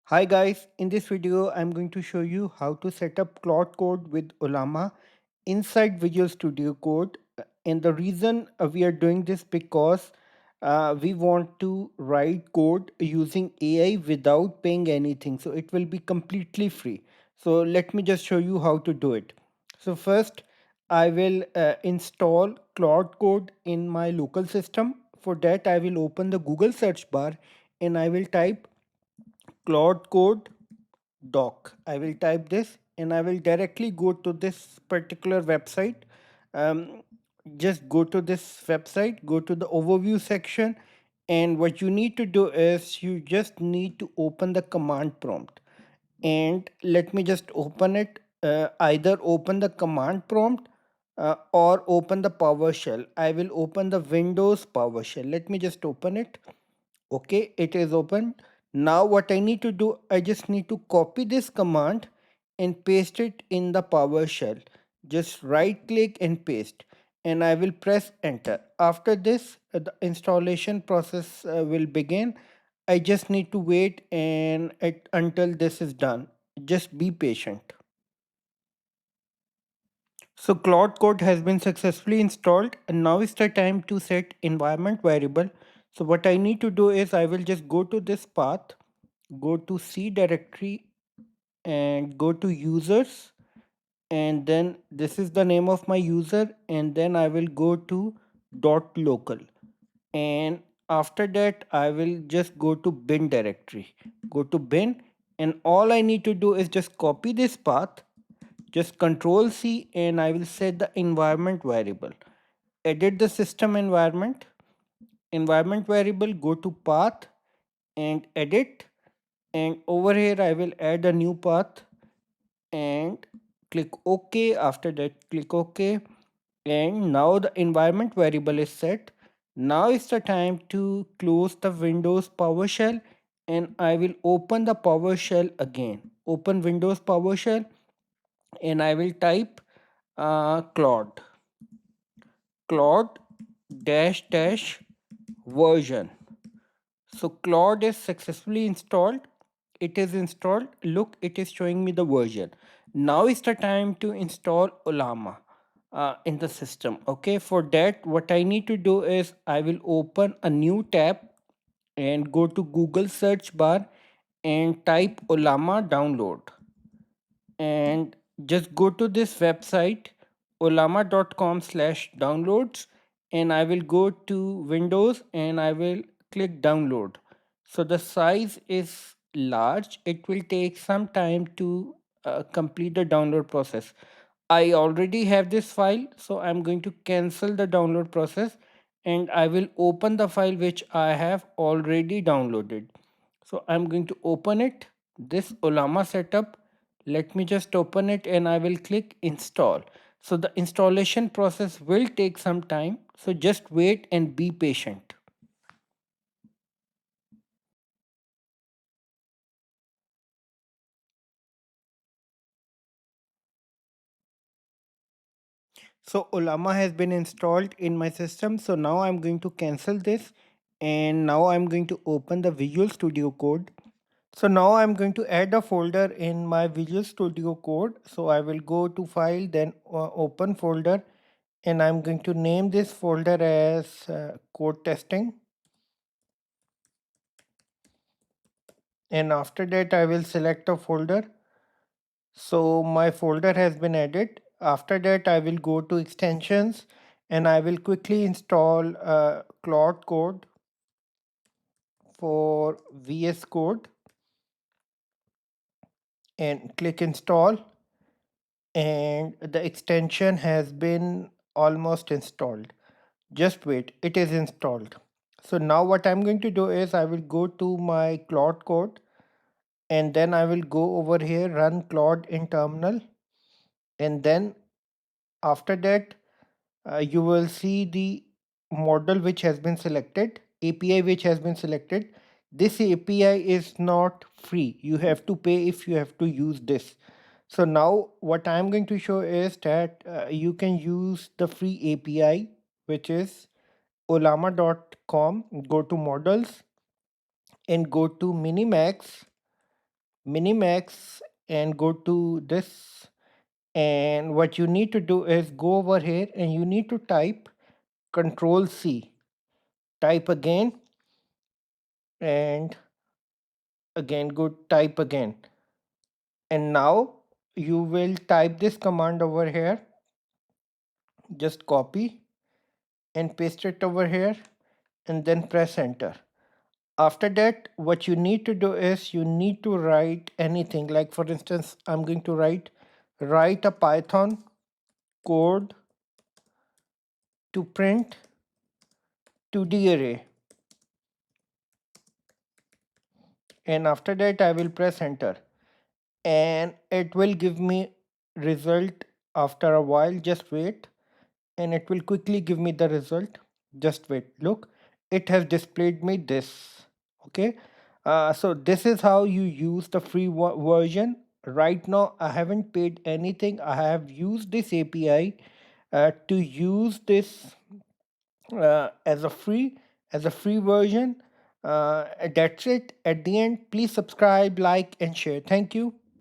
Hi guys, in this video I'm going to show you how to set up Claude Code with Ollama inside Visual Studio Code. And the reason we are doing this because we want to write code using AI without paying anything. So it will be completely free. So let me just show you how to do it. So first I will install Claude Code in my local system. For that I will open the Google search bar and I will type Claude Code doc. I will type this and I will directly go to this particular website. Um, just go to this website, go to the overview section, and what you need to do is you just need to open the command prompt. And let me just open it. Either open the command prompt or open the PowerShell. I will open the Windows PowerShell. Let me just open it. Okay, it is open. Now what I need to do, I just need to copy this command and paste it in the PowerShell. Just right click and paste, and I will press enter. After this the installation process will begin. I just need to wait until this is done. Just be patient. So Claude Code has been successfully installed, and now is the time to set environment variable. So what I need to do is I will just go to this path, go to C directory and go to users, and then this is the name of my user, and then I will go to dot local, and after that I will just go to bin directory, go to bin, and all I need to do is just copy this path, just control C, and I will set the environment variable. Edit the system environment variable, go to path and edit, and over here I will add a new path and click OK. After that click OK, and now the environment variable is set. Now is the time to close the Windows PowerShell, and I will open the PowerShell again. Open Windows PowerShell and I will type Claude dash dash version. So Claude is successfully installed. It is installed. Look, it is showing me the version. Now is the time to install Ollama in the system. Okay, for that what I need to do is I will open a new tab and go to Google search bar and type Ollama download, and just go to this website ollama.com/downloads, and I will go to Windows and I will click download. So the size is large, it will take some time to complete the download process. I already have this file, so I'm going to cancel the download process and I will open the file which I have already downloaded. So I'm going to open it, this Ollama setup. Let me just open it and I will click install. So the installation process will take some time. So just wait and be patient. So Ollama has been installed in my system. So now I'm going to cancel this and now I'm going to open the Visual Studio Code. So now I'm going to add a folder in my Visual Studio Code. So I will go to file, then open folder, and I'm going to name this folder as code testing. And after that I will select a folder. So my folder has been added. After that I will go to extensions and I will quickly install Claude Code for VS Code and click install, and the extension has been almost installed. Just wait, it is installed. So now what I'm going to do is I will go to my Claude Code and then I will go over here, run Claude in terminal, and then after that you will see the model which has been selected, API which has been selected. This API is not free, you have to pay if you have to use this. So now what I'm going to show is that you can use the free API, which is ollama.com. Go to models and go to minimax, Minimax, and go to this. And what you need to do is go over here and you need to type Control C. Type again and again, go type again. And now you will type this command over here. Just copy and paste it over here and then press enter. After that, what you need to do is you need to write anything. Like for instance, I'm going to write a Python code to print 2D array. And after that, I will press enter. And it will give me result after a while. Just wait. And it will quickly give me the result. Just wait. Look, it has displayed me this. Okay. So this is how you use the free version. Right now, I haven't paid anything. I have used this API to use this as a free version. That's it. At the end, please subscribe, like, and share. Thank you.